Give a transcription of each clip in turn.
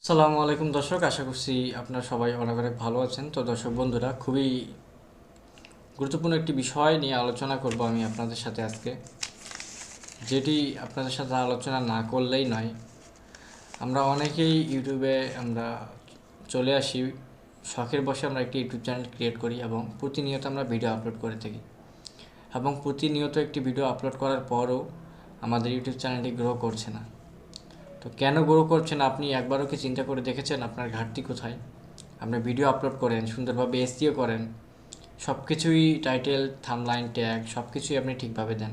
আসসালামু আলাইকুম দর্শক, আশা করছি আপনারা সবাই অনেক অনেক ভালো আছেন। তো দর্শক বন্ধুরা, খুবই গুরুত্বপূর্ণ একটি বিষয় নিয়ে আলোচনা করব আমি আপনাদের সাথে আজকে, যেটি আপনাদের সাথে আলোচনা না করলেই নয়। আমরা অনেকেই ইউটিউবে আমরা চলে আসি, শখের বসে আমরা একটি ইউটিউব চ্যানেল ক্রিয়েট করি এবং প্রতিনিয়ত আমরা ভিডিও আপলোড করে থাকি, এবং প্রতিনিয়ত একটি ভিডিও আপলোড করার পরও আমাদের ইউটিউব চ্যানেলটি গ্রো করছে না। তো কেন গ্রো করছে না, আপনি একবারও কি চিন্তা করে দেখেছেন আপনার ঘাটতি কোথায়? আপনি ভিডিও আপলোড করেন, সুন্দরভাবে এসইও করেন, সব কিছুই টাইটেল, থাম্বনেইল, ট্যাগ সব কিছুই আপনি ঠিকভাবে দেন,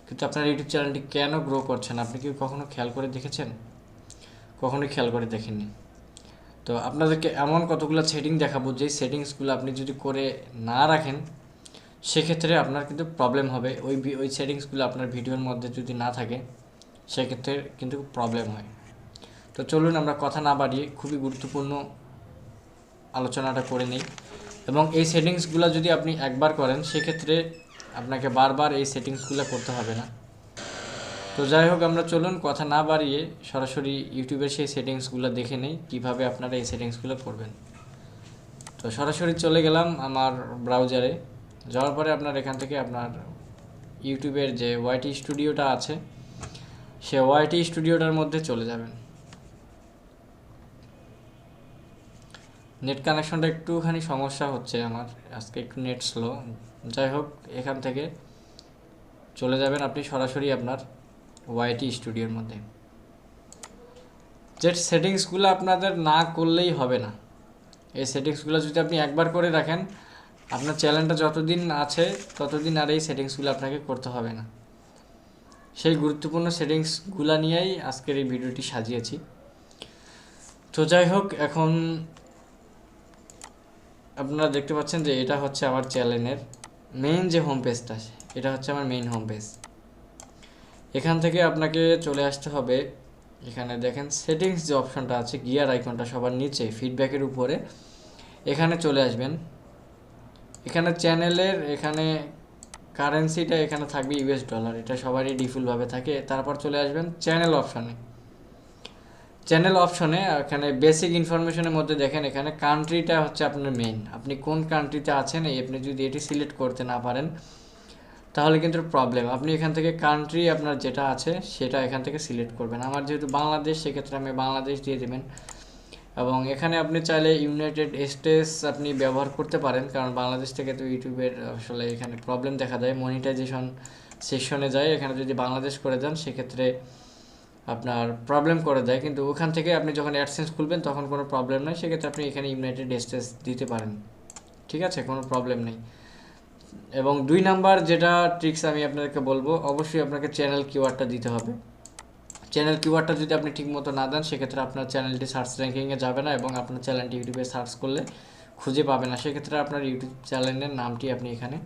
কিন্তু আপনার ইউটিউব চ্যানেলটি কেন গ্রো করছে না? আপনি কি কখনো খেয়াল করে দেখেছেন? কখনোই খেয়াল করে দেখেননি। তো আপনাদেরকে এমন কতগুলো সেটিং দেখাবো, যেই সেটিংসগুলো আপনি যদি করে না রাখেন সেক্ষেত্রে আপনার কিন্তু প্রবলেম হবে। ওই সেটিংসগুলো আপনার ভিডিওর মধ্যে যদি না থাকে সেক্ষেত্রে কিন্তু প্রবলেম হয়। তো চলুন আমরা কথা না বাড়িয়ে খুবই গুরুত্বপূর্ণ আলোচনাটা করে নিই। এবং এই সেটিংসগুলো যদি আপনি একবার করেন সেক্ষেত্রে আপনাকে বারবার এই সেটিংসগুলো করতে হবে না। তো যাই হোক, আমরা চলুন কথা না বাড়িয়ে সরাসরি ইউটিউবের সেই সেটিংসগুলো দেখে নিই কীভাবে আপনারা এই সেটিংসগুলো করবেন। তো সরাসরি চলে গেলাম আমার ব্রাউজারে। যাওয়ার পরে আপনার এখান থেকে আপনার ইউটিউবের যে ওয়াইটি স্টুডিওটা আছে সে ওয়াইটি স্টুডিওটার মধ্যে চলে যাবেন। নেট কানেকশনটা একটুখানি সমস্যা হচ্ছে আমার আজকে, একটু নেট স্লো। যাই হোক, এখান থেকে চলে যাবেন আপনি সরাসরি আপনার ওয়াইটি স্টুডিওর মধ্যে। যে সেটিংসগুলো আপনাদের না করলেই হবে না, এই সেটিংসগুলো যদি আপনি একবার করে রাখেন, আপনার চ্যানেলটা যতদিন আছে ততদিন আর এই সেটিংসগুলো আপনাকে করতে হবে না। সেই গুরুত্বপূর্ণ সেটিংসগুলো নিয়েই আজকের এই ভিডিওটি সাজিয়েছি। তো যাই হোক, এখন আপনারা দেখতে পাচ্ছেন যে এটা হচ্ছে আমার চ্যানেলের মেইন যে হোম পেজটা আছে, এটা হচ্ছে আমার মেইন হোম পেজ। এখান থেকে আপনাকে চলে আসতে হবে, এখানে দেখেন সেটিংস যে অপশনটা আছে, গিয়ার আইকনটা সবার নিচে ফিডব্যাকের উপরে, এখানে চলে আসবেন। এখানে চ্যানেলের এখানে কারেন্সিটা এখানে থাকবে ইউএস ডলার, এটা সবারই ডিফল্টভাবে থাকে। তারপর চলে আসবেন চ্যানেল অপশনে। চ্যানেল অপশনে এখানে বেসিক ইনফরমেশনের মধ্যে দেখেন এখানে কান্ট্রিটা হচ্ছে আপনার মেইন। আপনি কোন কান্ট্রিতে আছেন আপনি যদি এটি সিলেক্ট করতে না পারেন তাহলে কিন্তু প্রবলেম। আপনি এখান থেকে কান্ট্রি আপনার যেটা আছে সেটা এখান থেকে সিলেক্ট করবেন। আমার যেহেতু বাংলাদেশ, সেক্ষেত্রে আমি বাংলাদেশ দিয়ে দেবেন। এবং এখানে আপনি চাইলে ইউনাইটেড স্টেটস আপনি ব্যবহার করতে পারেন, কারণ বাংলাদেশ থেকে তো ইউটিউবের আসলে এখানে প্রবলেম দেখা যায়, মনিটাইজেশন সেকশনে যায়। এখানে যদি বাংলাদেশ করে দেন সেক্ষেত্রে আপনার প্রবলেম করে দেয়, কিন্তু ওখান থেকে আপনি যখন অ্যাডসেন্স খুলবেন তখন কোনো প্রবলেম নেই। সেক্ষেত্রে আপনি এখানে ইউনাইটেড স্টেটস দিতে পারেন, ঠিক আছে, কোনো প্রবলেম নেই। এবং 2 নাম্বার যেটা ট্রিক্স আমি আপনাদেরকে বলবো, অবশ্যই আপনাকে চ্যানেল কিওয়ার্ডটা দিতে হবে। চ্যানেল কিওয়ার্ডটা যদি আপনি ঠিকমতো না দেন সেক্ষেত্রে আপনার চ্যানেলটি সার্চ র্যাঙ্কিংয়ে যাবে না এবং আপনার চ্যানেলটি ইউটিউবে সার্চ করলে খুঁজে পাবে না। সেক্ষেত্রে আপনার ইউটিউব চ্যানেলের নামটি আপনি এখানে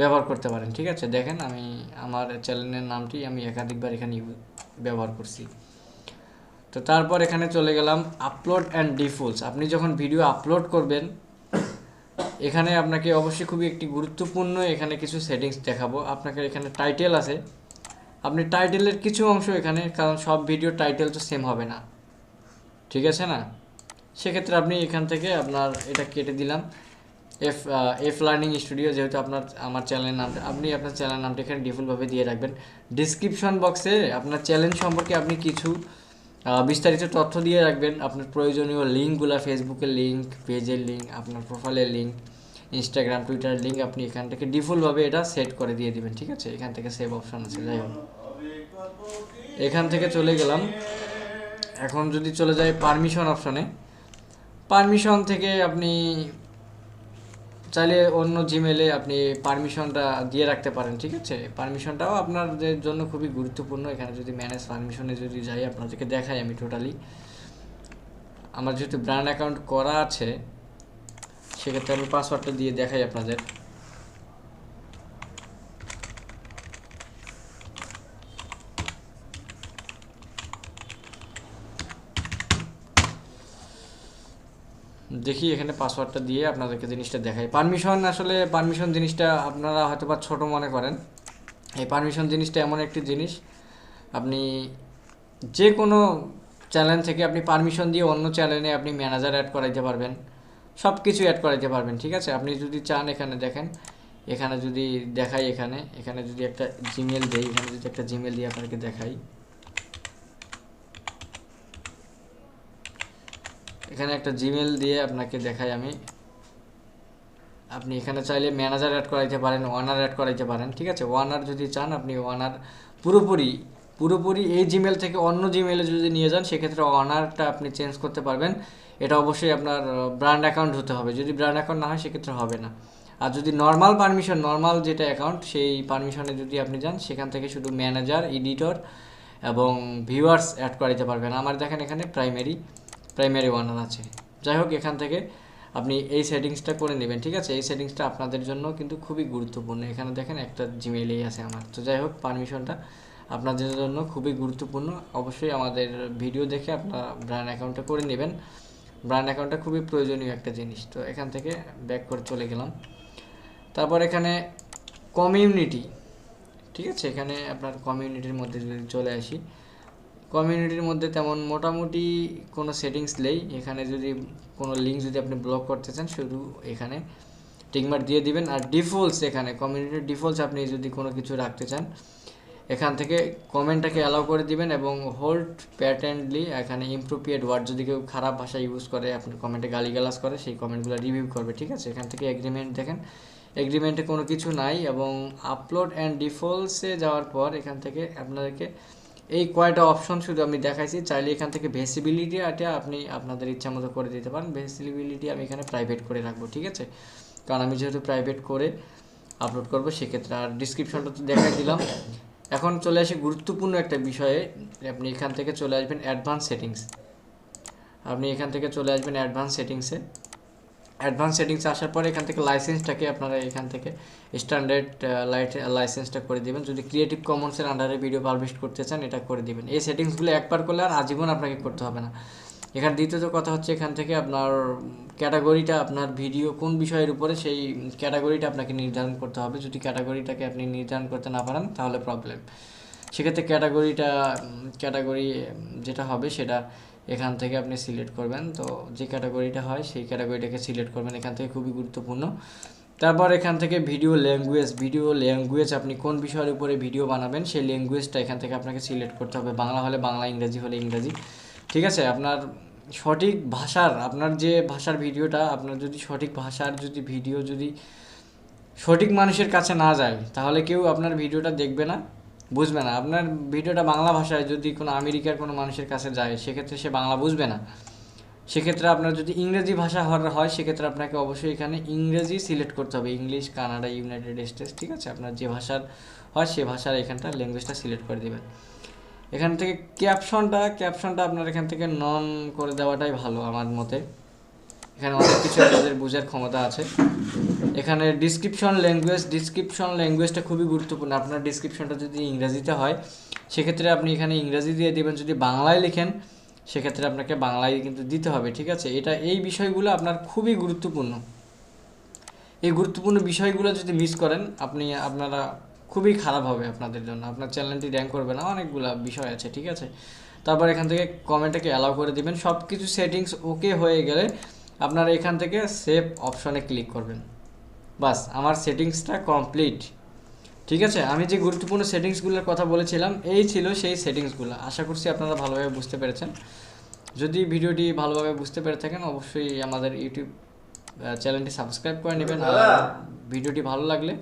ব্যবহার করতে পারেন, ঠিক আছে। দেখেন আমি আমার চ্যানেলের নামটি আমি একাধিকবার এখানে ব্যবহার করছি। তো তারপর এখানে চলে গেলাম আপলোড অ্যান্ড ডিফল্টস। আপনি যখন ভিডিও আপলোড করবেন এখানে আপনাকে অবশ্যই খুবই একটি গুরুত্বপূর্ণ এখানে কিছু সেটিংস দেখাবো। আপনাকে এখানে টাইটেল আছে, আপনি টাইটেলের কিছু অংশ এখানে, কারণ সব ভিডিও টাইটেল তো সেম হবে না, ঠিক আছে না। সেক্ষেত্রে আপনি এখান থেকে আপনার এটা কেটে দিলাম, এফ লার্নিং স্টুডিও, যেহেতু আমার চ্যানেলের নামটা, আপনি আপনার চ্যানেলের নামটা এখানে ডিফল্টভাবে দিয়ে রাখবেন। ডিসক্রিপশন বক্সে আপনার চ্যানেল সম্পর্কে আপনি কিছু বিস্তারিত তথ্য দিয়ে রাখবেন, আপনার প্রয়োজনীয় লিঙ্কগুলো, ফেসবুকের লিঙ্ক, পেজের লিঙ্ক, আপনার প্রোফাইলের লিঙ্ক, ইনস্টাগ্রাম, টুইটারের লিঙ্ক আপনি এখান থেকে ডিফল্টভাবে এটা সেট করে দিয়ে দিবেন, ঠিক আছে। এখান থেকে সেভ অপশন আছে। যাই হোক, এখান থেকে চলে গেলাম। এখন যদি চলে যায় পারমিশন অপশনে, পারমিশন থেকে আপনি চাইলে অন্য জিমেলে আপনি পারমিশনটা দিয়ে রাখতে পারেন, ঠিক আছে। পারমিশনটাও আপনাদের জন্য খুবই গুরুত্বপূর্ণ। এখানে যদি ম্যানেজ পারমিশনে যদি যাই, আপনাদেরকে দেখাই আমি টোটালি, আমার যেহেতু ব্র্যান্ড অ্যাকাউন্ট করা আছে সেক্ষেত্রে আমি পাসওয়ার্ডটা দিয়ে দেখাই আপনাদের। দেখি এখানে পাসওয়ার্ডটা দিয়ে আপনাদেরকে জিনিসটা দেখাই। পারমিশন, আসলে পারমিশন জিনিসটা আপনারা হয়তো বা ছোটো মনে করেন। এই পারমিশন জিনিসটা এমন একটি জিনিস, আপনি যে কোনো চ্যানেল থেকে আপনি পারমিশন দিয়ে অন্য চ্যানেলে আপনি ম্যানেজার অ্যাড করাইতে পারবেন, সব কিছু অ্যাড করাইতে পারবেন। ঠিক আছে, আপনি যদি চান এখানে দেখেন, এখানে যদি দেখাই, এখানে যদি একটা জিমেল দেই, এখানে যদি একটা জিমেল দিয়ে আপনাকে দেখাই, এখানে একটা জিমেল দিয়ে আপনাকে দেখাই আমি। আপনি এখানে চাইলে ম্যানেজার অ্যাড করাইতে পারেন, ওয়ানার অ্যাড করাইতে পারেন। ঠিক আছে, ওয়ানার যদি চান আপনি ওয়ানার পুরোপুরি পুরোপুরি এই জিমেল থেকে অন্য জিমেলে যদি নিয়ে যান, সেক্ষেত্রে ওয়ানারটা আপনি চেঞ্জ করতে পারবেন। এটা অবশ্যই আপনার ব্র্যান্ড অ্যাকাউন্ট হতে হবে, যদি ব্র্যান্ড অ্যাকাউন্ট না হয় সেক্ষেত্রে হবে না। আর যদি নর্মাল পারমিশন, নর্মাল যেটা অ্যাকাউন্ট, সেই পারমিশনে যদি আপনি যান, সেখান থেকে শুধু ম্যানেজার, এডিটর এবং ভিউয়ার্স অ্যাড করাইতে পারবেন। আমার দেখেন এখানে প্রাইমারি ওয়ানার আছে। যাই হোক, এখান থেকে আপনি এই সেটিংসটা করে নেবেন। ঠিক আছে, এই সেটিংসটা আপনাদের জন্য কিন্তু খুবই গুরুত্বপূর্ণ। এখানে দেখেন একটা জিমেইলেই আছে আমার। তো যাই হোক, পারমিশনটা আপনাদের জন্য খুবই গুরুত্বপূর্ণ। অবশ্যই আমাদের ভিডিও দেখে আপনারা ব্র্যান্ড অ্যাকাউন্টটা করে নেবেন। ব্র্যান্ড অ্যাকাউন্টটা খুবই প্রয়োজনীয় একটা জিনিস। তো এখান থেকে ব্যাক করে চলে গেলাম। তারপর এখানে কমিউনিটি, ঠিক আছে, এখানে আপনার কমিউনিটির মধ্যে যদি চলে আসি, কমিউনিটির মধ্যে তেমন মোটামুটি কোনো সেটিংস নেই। এখানে যদি কোনো লিঙ্ক যদি আপনি ব্লক করতে চান, শুধু এখানে টিকমার্ক দিয়ে দিবেন। আর ডিফল্টস, এখানে কমিউনিটির ডিফল্টস আপনি যদি কোনো কিছু রাখতে চান, এখান থেকে কমেন্টটাকে অ্যালাউ করে দিবেন এবং হোল্ড প্যাটার্নলি এখানে ইমপ্রোপ্রিয়েট ওয়ার্ড, যদি কেউ খারাপ ভাষা ইউজ করে, আপনার কমেন্টে গালিগালাজ করে, সেই কমেন্টগুলো রিভিউ করবে। ঠিক আছে, এখান থেকে এগ্রিমেন্ট দেখেন, এগ্রিমেন্টে কোনো কিছু নাই। এবং আপলোড অ্যান্ড ডিফল্টসে যাওয়ার পর এখান থেকে আপনাদেরকে এই কয়টা অপশন শুধু আমি দেখাইছি। চাইলে এখান থেকে ভেসিবিলিটি এটা আপনি আপনাদের ইচ্ছা মতো করে দিতে পারেন। ভেসিবিলিটি আমি এখানে প্রাইভেট করে রাখবো। ঠিক আছে, কারণ আমি যেহেতু প্রাইভেট করে আপলোড করবো সেক্ষেত্রে। আর ডিসক্রিপশনটা তো দেখাই দিলাম। এখন চলে আসি গুরুত্বপূর্ণ একটা বিষয়ে। আপনি এখান থেকে চলে আসবেন অ্যাডভান্স সেটিংস। আপনি এখান থেকে চলে আসবেন অ্যাডভান্স সেটিংসে। অ্যাডভান্স সেটিংসে আসার পরে এখান থেকে লাইসেন্সটাকে আপনারা এখান থেকে স্ট্যান্ডার্ড লাইসেন্সটা করে দিবেন। যদি ক্রিয়েটিভ কমন্সের আন্ডারে ভিডিও পাবলিশ করতে চান, এটা করে দিবেন। এই সেটিংসগুলো একবার করলে আর আজীবন আপনাকে করতে হবে না। এখানে দ্বিতীয়ত কথা হচ্ছে, এখান থেকে আপনার ক্যাটাগরিটা, আপনার ভিডিও কোন বিষয়ের উপরে, সেই ক্যাটাগরিটা আপনাকে নির্ধারণ করতে হবে। যদি ক্যাটাগরিটাকে আপনি নির্ধারণ করতে না পারেন, তাহলে প্রবলেম। সেক্ষেত্রে ক্যাটাগরি যেটা হবে সেটা এখান থেকে আপনি সিলেক্ট করবেন। তো যে ক্যাটাগরিটা হয় সেই ক্যাটাগরিটাকে সিলেক্ট করবেন, এখান থেকে খুবই গুরুত্বপূর্ণ। তারপর এখান থেকে ভিডিও ল্যাঙ্গুয়েজ, আপনি কোন বিষয়ের উপরে ভিডিও বানাবেন সেই ল্যাঙ্গুয়েজটা এখান থেকে আপনাকে সিলেক্ট করতে হবে। বাংলা হলে বাংলা, ইংরেজি হলে ইংরেজি। ঠিক আছে, আপনার সঠিক ভাষার, আপনার যে ভাষার ভিডিওটা, আপনার যদি সঠিক ভাষার যদি ভিডিও যদি সঠিক মানুষের কাছে না যায়, তাহলে কেউ আপনার ভিডিওটা দেখবে না, বুঝবে না। আপনার ভিডিওটা বাংলা ভাষায় যদি কোনো আমেরিকার কোনো মানুষের কাছে যায়, সেক্ষেত্রে সে বাংলা বুঝবে না। সেক্ষেত্রে আপনার যদি ইংরেজি ভাষা হয়, সেক্ষেত্রে আপনাকে অবশ্যই এখানে ইংরেজি সিলেক্ট করতে হবে। ইংলিশ, কানাডা, ইউনাইটেড স্টেটস, ঠিক আছে, আপনার যে ভাষার হয় সে ভাষার এখানটা ল্যাঙ্গুয়েজটা সিলেক্ট করে দেবেন। এখান থেকে ক্যাপশনটা আপনার এখান থেকে নন করে দেওয়াটাই ভালো আমার মতে। এখানে অনেক কিছু আপনাদের বোঝার ক্ষমতা আছে। এখানে ডিসক্রিপশন ল্যাঙ্গুয়েজটা খুবই গুরুত্বপূর্ণ। আপনার ডিসক্রিপশনটা যদি ইংরেজিতে হয়, সেক্ষেত্রে আপনি এখানে ইংরেজি দিয়ে দেবেন। যদি বাংলায় লিখেন, সেক্ষেত্রে আপনাকে বাংলায় কিন্তু দিতে হবে। ঠিক আছে, এই বিষয়গুলো আপনার খুবই গুরুত্বপূর্ণ। এই গুরুত্বপূর্ণ বিষয়গুলো যদি মিস করেন, আপনারা খুবই খারাপ হবে আপনাদের জন্য, আপনার চ্যানেলটি র্যাঙ্ক করবে না। অনেকগুলো বিষয় আছে। ঠিক আছে, তারপর এখান থেকে কমেন্টটাকে অ্যালাউ করে দিবেন। সব কিছু সেটিংস ওকে হয়ে গেলে আপনারা এখান থেকে সেভ অপশনে ক্লিক করবেন। বাস, আমার সেটিংসটা কমপ্লিট। ঠিক আছে, আমি যে গুরুত্বপূর্ণ সেটিংসগুলোর কথা বলেছিলাম, এই ছিল সেই সেটিংসগুলো। আশা করছি আপনারা ভালোভাবে বুঝতে পেরেছেন। যদি ভিডিওটি ভালোভাবে বুঝতে পেরে থাকেন, অবশ্যই আমাদের ইউটিউব চ্যানেলটি সাবস্ক্রাইব করে নেবেন। আর ভিডিওটি ভালো লাগলে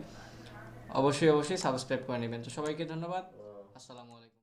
অবশ্যই সাবস্ক্রাইব করে নেবেন। তো সবাইকে ধন্যবাদ। আসসালামু আলাইকুম।